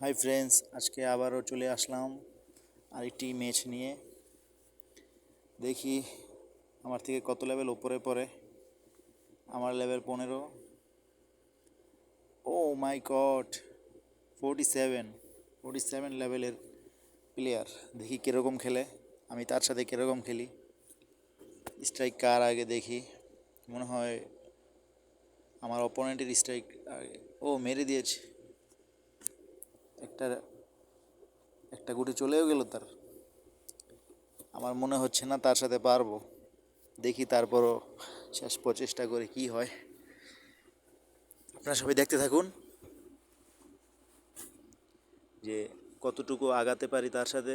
Hi friends, আজকে আবারও চলে আসলাম আরেকটি ম্যাচ নিয়ে। দেখি আমার থেকে কত লেভেল উপরে পড়ে। আমার লেভেল 15। ও মাই গড, 47 লেভেলের প্লেয়ার। দেখি কীরকম খেলে, আমি তার সাথে কীরকম খেলি। স্ট্রাইক কার আগে দেখি। মনে হয় আমার অপোনেন্টের স্ট্রাইক আগে। ও মেরে দিয়েছে, একটা একটা গুটি চলেও গেল তার। আমার মনে হচ্ছে না তার সাথে পারবো। দেখি তারপরও শেষ প্রচেষ্টা করে কি হয়। আপনারা সবাই দেখতে থাকুন যে কতটুকু আগাতে পারি তার সাথে।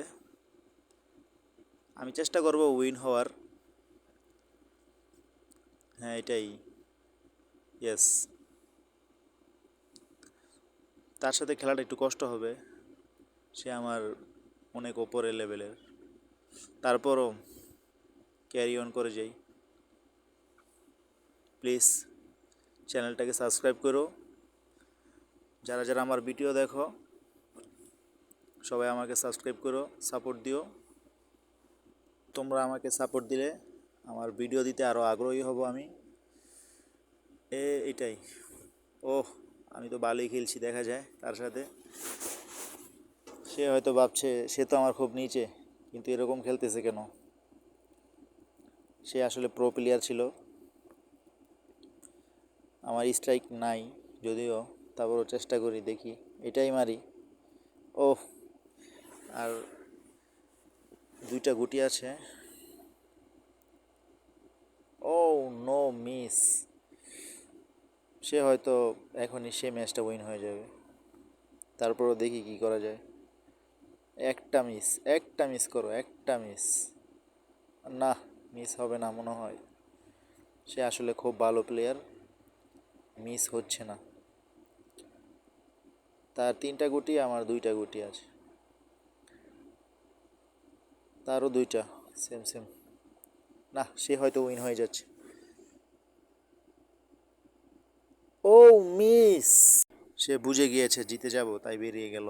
আমি চেষ্টা করব উইন হওয়ার। হ্যাঁ, এটাই। ইয়েস, তার সাথে খেলাটা একটু কষ্ট হবে। সে আমার অনেক ওপরে লেভেলের, তারপরও ক্যারি অন করে যাই। প্লিজ চ্যানেলটাকে সাবস্ক্রাইব করো। যারা যারা আমার ভিডিও দেখো সবাই আমাকে সাবস্ক্রাইব করো, সাপোর্ট দিও। তোমরা আমাকে সাপোর্ট দিলে আমার ভিডিও দিতে আরও আগ্রহী হব আমি। এটাই। ওহ, আমি তো ভালোই খেলছি দেখা যায় তার সাথে। সে হয়তো ভাবছে সে তো আমার খুব নিচে, কিন্তু এরকম খেলতেছে কেন। সে আসলে প্রো প্লেয়ার ছিল। আমার স্ট্রাইক নাই যদিও, তারপরও চেষ্টা করি, দেখি এটাই মারি। ওহ, আর দুইটা গুটি আছে। ও নো, মিস। সে হয়তো এখনই সে ম্যাচটা উইন হয়ে যাবে। তারপরও দেখি কি করা যায়। একটা মিস করো, একটা মিস। না, মিস হবে না মনে হয়। সে আসলে খুব ভালো প্লেয়ার, মিস হচ্ছে না। তার তিনটা গুটি, আমার দুইটা গুটি আছে। তারও দুইটা, সেম সেম। না, সে হয়তো উইন হয়ে যাচ্ছে। ও মিস। সে বুঝে গিয়েছে জিতে যাব, তাই বেরিয়ে গেল।